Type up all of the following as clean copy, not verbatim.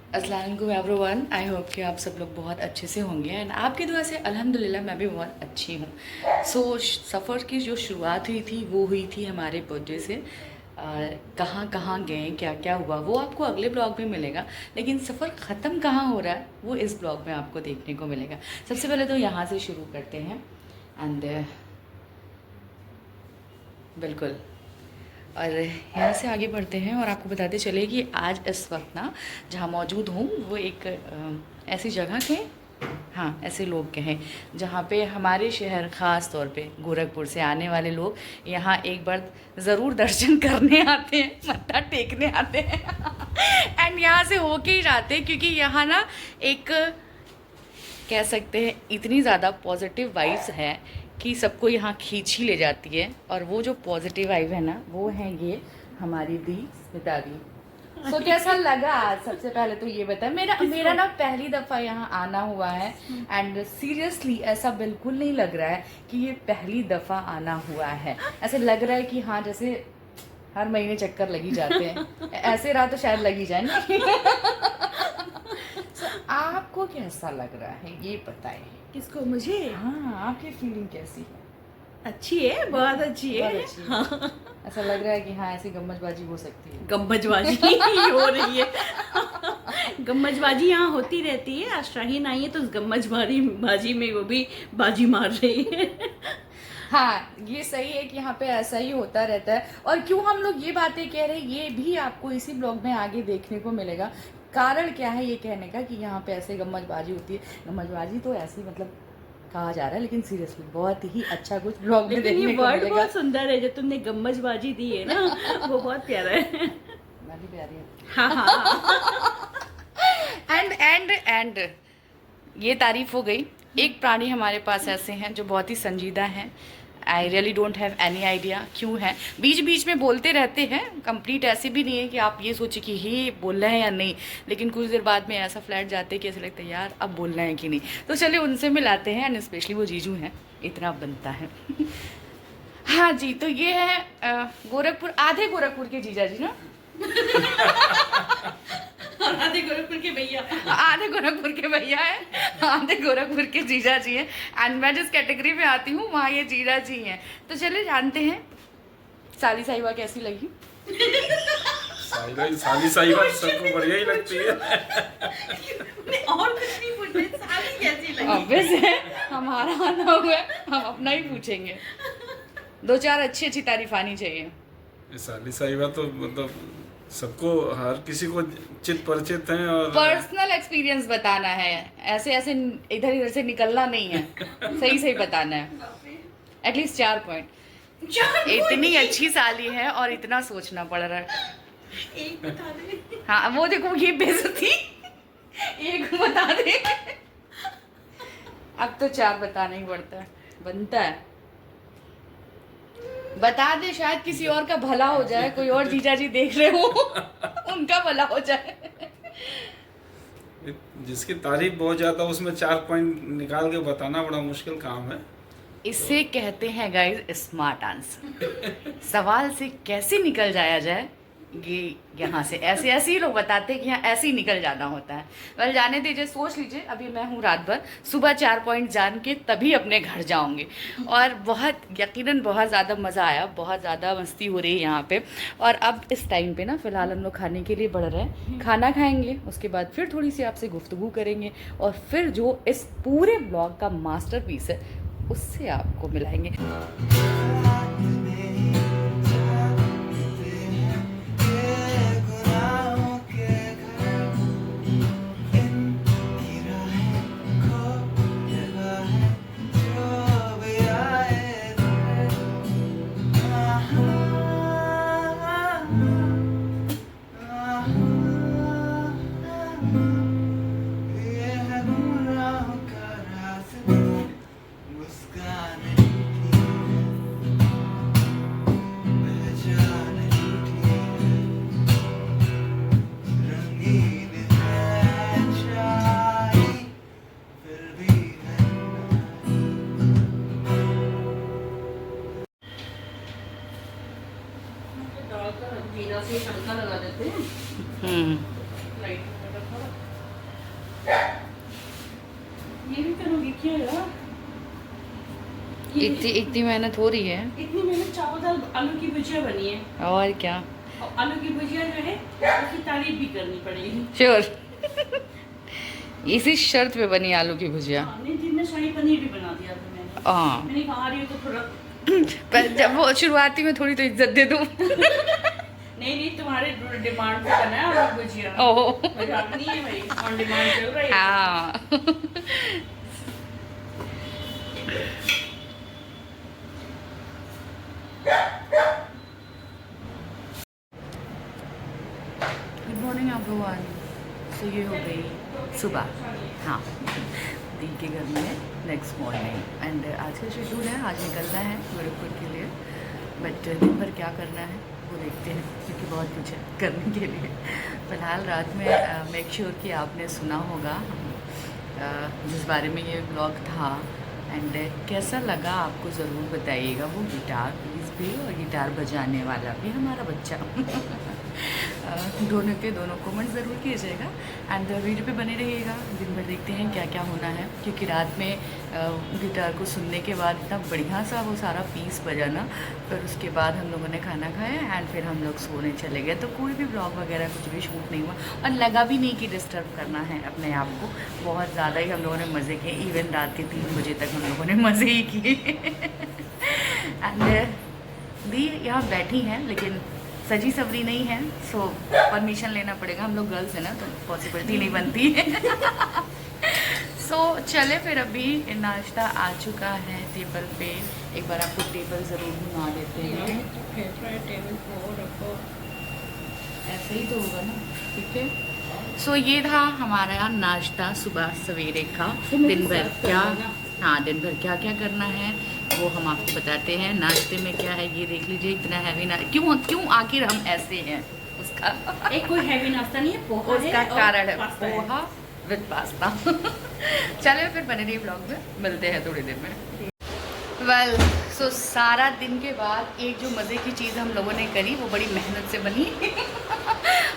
अस्सलाम वालेकुम everyone. I hope कि आप सब लोग बहुत अच्छे से होंगे एंड आपकी दुआ से अल्हम्दुलिल्लाह मैं भी बहुत अच्छी हूँ। सफ़र की जो शुरुआत हुई थी वो हुई थी हमारे बर्थडे से। कहाँ कहाँ गए, क्या क्या हुआ, वो आपको अगले ब्लॉग में मिलेगा। लेकिन सफ़र ख़त्म कहाँ हो रहा है वो इस ब्लॉग में आपको देखने को मिलेगा। सबसे पहले तो यहाँ से शुरू करते हैं एंड बिल्कुल, और यहाँ से आगे बढ़ते हैं और आपको बताते चले कि आज इस वक्त ना जहाँ मौजूद हूँ वो एक ऐसी जगह के, हाँ ऐसे लोग के हैं जहाँ पे हमारे शहर ख़ास तौर पे गोरखपुर से आने वाले लोग यहाँ एक बार ज़रूर दर्शन करने आते हैं, मत्था टेकने आते हैं एंड यहाँ से होके ही जाते हैं, क्योंकि यहाँ ना एक कह सकते हैं इतनी ज़्यादा पॉजिटिव वाइब्स है कि सबको यहाँ खींच ही ले जाती है। और वो जो पॉजिटिव वाइब है ना वो है ये हमारी दी स्मिता दी। तो कैसा लगा आज? सबसे पहले तो ये बता। मेरा ना पहली दफ़ा यहाँ आना हुआ है एंड सीरियसली ऐसा बिल्कुल नहीं लग रहा है कि ये पहली दफ़ा आना हुआ है। ऐसे लग रहा है कि हाँ जैसे हर महीने चक्कर लगी जाते हैं, ऐसे रहा तो शायद लगी जाए ना आपको कैसा लग रहा है ये बताएं। किसको? मुझे? हाँ, आपकी फीलिंग कैसी है? अच्छी है, बहुत अच्छी है। बहुत अच्छी है। हाँ। ऐसा लग रहा है कि हाँ ऐसी गम्मजबाजी हो सकती है। गम्मजबाजी हो रही है। गम्मजबाजी यहाँ होती रहती है। आज शाहीन आई है तो उस गम्मजबाजी में वो भी बाजी मार रही है। हाँ ये सही है कि यहाँ पे ऐसा ही होता रहता है। और क्यों हम लोग ये बातें कह रहे हैं ये भी आपको इसी ब्लॉग में आगे देखने को मिलेगा। कारण क्या है ये कहने का कि यहाँ पे ऐसे गम्मजबाजी होती है। गम्मजबाजी तो ऐसी मतलब कहा जा रहा है, लेकिन सीरियसली बहुत ही अच्छा कुछ ब्लॉग में देखने को मिलेगा। बहुत सुंदर है जो तुमने गम्मजबाजी दी है ना, वो बहुत प्यारा है। मैं भी प्यारी हूँ। हाँ हाँ। एंड ये तारीफ हो गई। एक प्राणी हमारे पास ऐसे हैं जो बहुत ही संजीदा हैं। I really don't have any idea क्यों है, बीच बीच में बोलते रहते हैं। कंप्लीट ऐसे भी नहीं है कि आप ये सोचे कि ये बोल रहे हैं या नहीं, लेकिन कुछ देर बाद में ऐसा फ्लैट जाते हैं कि ऐसा लगता है यार अब बोल रहे हैं कि नहीं। तो चलिए उनसे मिलाते हैं एंड स्पेशली वो जीजू हैं, इतना बनता है हाँ जी, तो ये है गोरखपुर, आधे गोरखपुर के जीजा जी ना आधे गोरखपुर के भैया, आधे गोरखपुर के भैया है, आधे गोरखपुर के जीजा जी हैं एंड मैं जिस कैटेगरी में आती हूँ वहाँ ये जीजा जी हैं। तो चलिए जानते हैं साली साहिबा कैसी लगी। साली साहिबा सबको बढ़िया ही लगती है। और कुछ नहीं पूछना, साली कैसी लगी? ऑब्वियस है, हमारा आना हुआ है, हम अपना ही पूछेंगे। दो चार अच्छी अच्छी तारीफ आनी चाहिए। साली साहिबा तो मतलब सबको, हर किसी को चित परिचित हैं और पर्सनल एक्सपीरियंस बताना है, ऐसे ऐसे इधर इधर से निकलना नहीं है, सही सही बताना है। At least 4 point. इतनी अच्छी साली है और इतना सोचना पड़ रहा है। एक बता दे। हाँ वो देखो ये बेइज्जती, एक बता दे अब तो 4 बताना ही पड़ता है, बनता है। बता दे, शायद किसी और का भला हो जाए, कोई और जीजा जी देख रहे हो उनका भला हो जाए। जिसकी तारीफ बहुत ज्यादा उसमें 4 पॉइंट निकाल के बताना बड़ा मुश्किल काम है। इसे कहते हैं गाइस स्मार्ट आंसर। सवाल से कैसे निकल जाया जाए, ये यहाँ से ऐसे ऐसे ही लोग बताते हैं कि यहाँ ऐसे ही निकल जाना होता है। वेल जाने दीजिए, सोच लीजिए अभी मैं हूँ रात भर, सुबह 4 पॉइंट जान के तभी अपने घर जाऊँगी। और बहुत यकीनन बहुत ज़्यादा मज़ा आया, बहुत ज़्यादा मस्ती हो रही है यहाँ पे। और अब इस टाइम पे ना फ़िलहाल हम लोग खाने के लिए बढ़ रहे हैं, खाना खाएँगे, उसके बाद फिर थोड़ी सी आपसे गुफ्तगू करेंगे और फिर जो इस पूरे ब्लॉग का मास्टरपीस है उससे आपको मिलाएंगे। से शंका लगा देते हैं। हम्म, लाइट देखिएगा, इतनी मेहनत हो रही है। इतनी मेहनत चावल दाल आलू की भुजिया बनी है, और क्या, और आलू की भुजिया जो है उसकी तारीफ भी करनी पड़ेगी। श्योर। इसी शर्त पे बनी आलू की भुजिया। हाँ, नहीं दिन में शाही पनीर भी बना दिया था मैंने। हाँ, मैंने कहा आ रही हूँ तो थोड़ा पर जब वो शुरुआती में थोड़ी तो इज्जत दे दूँ। नहीं नहीं, तुम्हारे डिमांड पे बना है आलू भुजिया। ओह, मजाक नहीं है भाई, ऑन डिमांड चल रहा है। हाँ। Good morning everyone. सो ये हो गई सुबह, हाँ, दी के घर में नेक्स्ट मॉर्निंग। एंड आज का शेड्यूल है, आज निकलना है गोरखपुर के लिए, बट दिन भर क्या करना है वो देखते हैं, क्योंकि बहुत कुछ है करने के लिए। फ़िलहाल रात में मेक श्योर कि आपने सुना होगा जिस बारे में ये ब्लॉग था, एंड कैसा लगा आपको ज़रूर बताइएगा। वो गिटार पीस भी और गिटार बजाने वाला भी हमारा बच्चा। दोनों के दोनों कमेंट ज़रूर कीजिएगा एंड वीडियो पे बने रहिएगा। दिन भर देखते हैं क्या क्या होना है, क्योंकि रात में गिटार को सुनने के बाद इतना बढ़िया सा वो सारा पीस बजाना, फिर उसके बाद हम लोगों ने खाना खाया एंड फिर हम लोग सोने चले गए। तो कोई भी ब्लॉग वगैरह कुछ भी शूट नहीं हुआ और लगा भी नहीं कि डिस्टर्ब करना है अपने आप को। बहुत ज़्यादा ही हम लोगों ने मज़े किए, इवन रात के 3 बजे तक हम लोगों ने मज़े ही किए। एंड दी यहाँ बैठी हैं लेकिन सजी सवरी नहीं है, सो परमिशन लेना पड़ेगा। हम लोग गर्ल्स हैं ना, तो पॉसिबिलिटी नहीं बनती है। सो चले फिर, अभी नाश्ता आ चुका है टेबल पे। एक बार आपको टेबल ज़रूर घुमा देते हैं। टेबल को रखो, ऐसे ही तो होगा ना, ठीक है। सो ये था हमारा नाश्ता सुबह सवेरे का। दिन भर क्या, हाँ, दिन भर क्या क्या करना है वो हम आपको बताते हैं। नाश्ते में क्या है ये देख लीजिए। इतना हैवी ना क्यों आखिर हम ऐसे हैं, उसका एक कोई हैवी नाश्ता नहीं है, पोहा है उसका और कारण है पास्ता है। Poha with pasta. चलिए फिर बने रहिए ब्लॉग में, मिलते हैं थोड़ी देर में। वेल सो सारा दिन के बाद एक जो मज़े की चीज़ हम लोगों ने करी वो बड़ी मेहनत से बनी।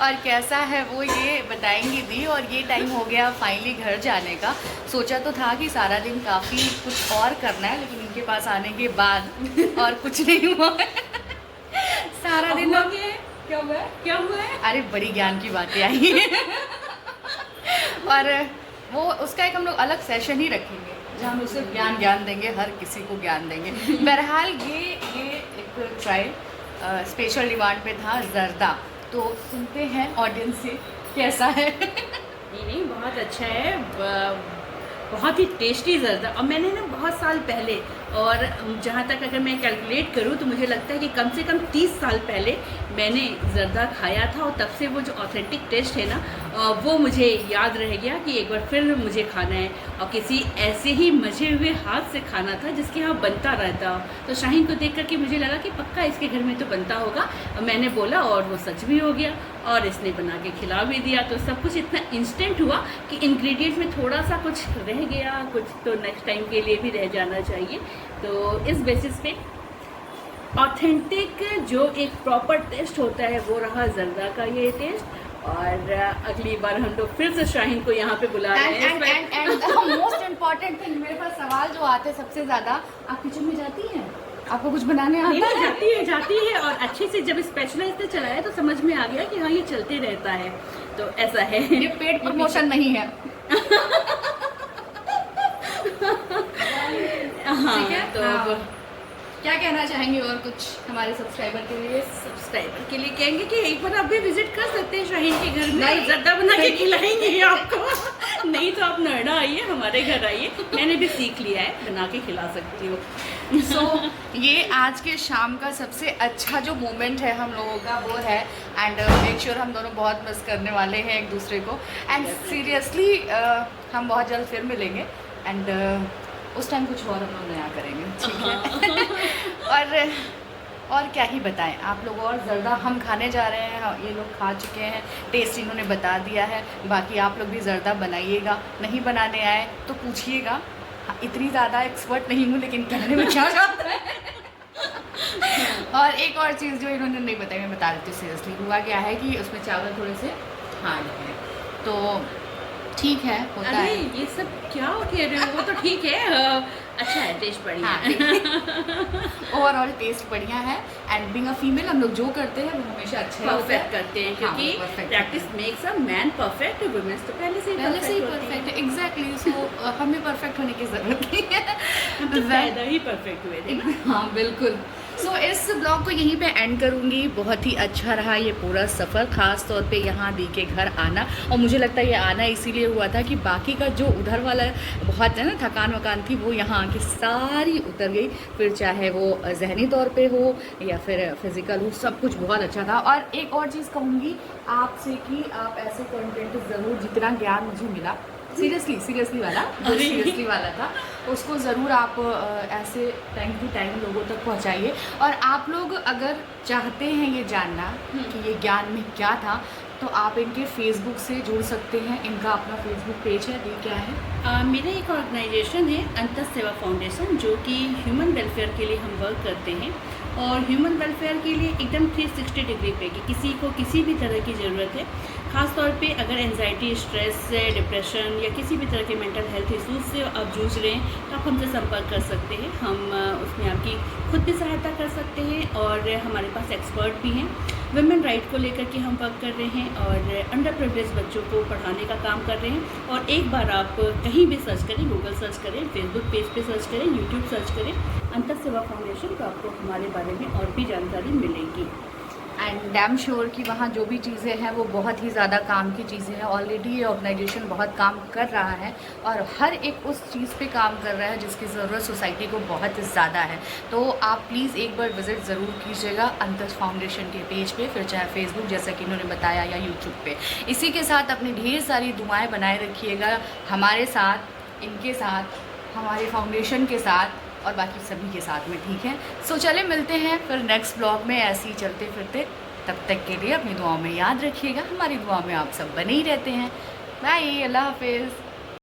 और कैसा है वो ये बताएंगी दी। और ये टाइम हो गया फाइनली घर जाने का। सोचा तो था कि सारा दिन काफ़ी कुछ और करना है, लेकिन इनके पास आने के बाद और कुछ नहीं हुआ है। सारा दिन हुआ क्या हुआ है? क्या हुआ है? अरे बड़ी ज्ञान की बातें आई हैं। और वो उसका एक हम लोग अलग सेशन ही रखेंगे जहाँ हम उसे ज्ञान देंगे, हर किसी को ज्ञान देंगे। बहरहाल ये एक ट्रायल स्पेशल डिमांड पे था जर्दा, तो सुनते हैं ऑडियंस से कैसा है। नहीं बहुत अच्छा है, बहुत ही टेस्टी जर्दा। और मैंने ना बहुत साल पहले, और जहाँ तक अगर मैं कैलकुलेट करूँ तो मुझे लगता है कि कम से कम 30 साल पहले मैंने जर्दा खाया था, और तब से वो जो ऑथेंटिक टेस्ट है ना वो मुझे याद रह गया कि एक बार फिर मुझे खाना है, और किसी ऐसे ही मजे हुए हाथ से खाना था जिसके यहाँ बनता रहता। तो शाहीन को देख करके मुझे लगा कि पक्का इसके घर में तो बनता होगा। मैंने बोला और वो सच भी हो गया, और इसने बना के खिला भी दिया। तो सब कुछ इतना इंस्टेंट हुआ कि इंग्रेडिएंट में थोड़ा सा कुछ रह गया, कुछ तो नेक्स्ट टाइम के लिए भी रह जाना चाहिए। तो इस बेसिस पे ऑथेंटिक जो एक प्रॉपर टेस्ट होता है वो रहा जर्दा का ये टेस्ट। और अगली बार हम लोग फिर से शाहीन को यहाँ पे बुला रहे हैं। मोस्ट इम्पोर्टेंट थिंग, मेरे पास सवाल जो आते हैं सबसे ज़्यादा, आप किचन में जाती हैं? आपको कुछ बनाने आता है? जाती है और अच्छे से जब स्पेशल इसने चलाया तो समझ में आ गया कि हाँ ये चलते रहता है। तो ऐसा है, ये पेड प्रमोशन नहीं है। हाँ, ठीक है, तो हाँ। क्या कहना चाहेंगे और कुछ हमारे सब्सक्राइबर के लिए? सब्सक्राइबर के लिए कहेंगे कि एक बार आप भी विजिट कर सकते हैं शाहीन के घर में, नहीं। जर्दा बना के खिलाएंगे आपको। नहीं तो आप नोएडा आइए, हमारे घर आइए, मैंने भी सीख लिया है, बना के खिला सकती हूँ। सो ये आज के शाम का सबसे अच्छा जो मोमेंट है हम लोगों का वो है, एंड मेक श्योर हम दोनों बहुत मिस करने वाले हैं एक दूसरे को। एंड सीरियसली हम बहुत जल्द फिर मिलेंगे, एंड उस टाइम कुछ और हम लोग नया करेंगे, ठीक है। और क्या ही बताएं आप लोग। और ज़र्दा हम खाने जा रहे हैं, ये लोग खा चुके हैं, टेस्ट इन्होंने बता दिया है। बाकी आप लोग भी ज़र्दा बनाइएगा, नहीं बनाने आए तो पूछिएगा। हाँ, इतनी ज़्यादा एक्सपर्ट नहीं हूँ, लेकिन कहने में क्या जाता है। और एक और चीज़ जो इन्होंने नहीं बताई, मैं बता देती हूँ। सीरियसली हुआ क्या है कि उसमें चावल थोड़े से हार्ड हैं, तो ठीक है, होता अरे है। ये सब क्या कह रहे हो, वो तो ठीक है, अच्छा है, टेस्ट बढ़िया हाँ, है। ओवरऑल टेस्ट बढ़िया है। एंड बीइंग अ फीमेल हम लोग जो करते हैं वो हमेशा अच्छा ही होता परफेक्ट है। करते हैं, हाँ, क्योंकि perfect practice makes a man perfect, women's तो पहले से ही परफेक्ट है, एग्जैक्टली। सो हमें परफेक्ट होने की ज़रूरत नहीं है। हम तो पैदा ही परफेक्ट हुए थे ना। हाँ बिल्कुल। सो इस ब्लॉग को यहीं पे एंड करूँगी। बहुत ही अच्छा रहा ये पूरा सफ़र, ख़ास तौर पे यहाँ दी के घर आना। और मुझे लगता है ये आना इसीलिए हुआ था कि बाकी का जो उधर वाला बहुत है ना थकान वकान थी, वो यहाँ आके सारी उतर गई। फिर चाहे वो जहनी तौर पे हो या फिर फिज़िकल हो, सब कुछ बहुत अच्छा था। और एक और चीज़ कहूँगी आपसे कि आप ऐसे कंटेंट ज़रूर, जितना ज्ञान मुझे मिला सीरियसली वाला, जो सीरियसली वाला था, उसको ज़रूर आप ऐसे टाइम टू टाइम लोगों तक पहुंचाइए। और आप लोग अगर चाहते हैं ये जानना कि ये ज्ञान में क्या था, तो आप इनके फेसबुक से जुड़ सकते हैं। इनका अपना फेसबुक पेज है, ये क्या है? मेरा एक ऑर्गेनाइजेशन है अंतस सेवा फाउंडेशन, जो कि ह्यूमन वेलफेयर के लिए हम वर्क करते हैं। और ह्यूमन वेलफेयर के लिए एकदम 360 डिग्री पे कि किसी को किसी भी तरह की ज़रूरत है, ख़ास तौर पे अगर एंजाइटी, स्ट्रेस, डिप्रेशन या किसी भी तरह के मेंटल हेल्थ इश्यूज से आप जूझ रहे हैं, तो आप हमसे संपर्क कर सकते हैं। हम उसमें आपकी खुद भी सहायता कर सकते हैं, और हमारे पास एक्सपर्ट भी हैं। वुमेन राइट को लेकर के हम वर्क कर रहे हैं, और अंडर प्रिविलेज बच्चों को पढ़ाने का काम कर रहे हैं। और एक बार आप कहीं भी सर्च करें, गूगल सर्च करें, फेसबुक पेज पे सर्च करें, यूट्यूब सर्च करें अंतस सेवा फाउंडेशन, तो आपको हमारे बारे में और भी जानकारी मिलेगी। एंड डैम श्योर कि वहाँ जो भी चीज़ें हैं वो बहुत ही ज़्यादा काम की चीज़ें हैं। ऑलरेडी ये ऑर्गेनाइजेशन बहुत काम कर रहा है, और हर एक उस चीज़ पे काम कर रहा है जिसकी ज़रूरत सोसाइटी को बहुत ज़्यादा है। तो आप प्लीज़ एक बार विज़िट ज़रूर कीजिएगा अंतस फाउंडेशन के पेज पे, फिर चाहे फेसबुक जैसा कि इन्होंने बताया, या यूट्यूब पे। इसी के साथ अपनी ढेर सारी दुआएँ बनाए रखिएगा, हमारे साथ, इनके साथ, हमारे फाउंडेशन के साथ, और बाकी सभी के साथ में, ठीक है? सो चले मिलते हैं फिर नेक्स्ट ब्लॉग में ऐसे ही चलते फिरते। तब तक के लिए अपनी दुआओं में याद रखिएगा, हमारी दुआ में आप सब बने ही रहते हैं। बाय, अल्लाह हाफिज़।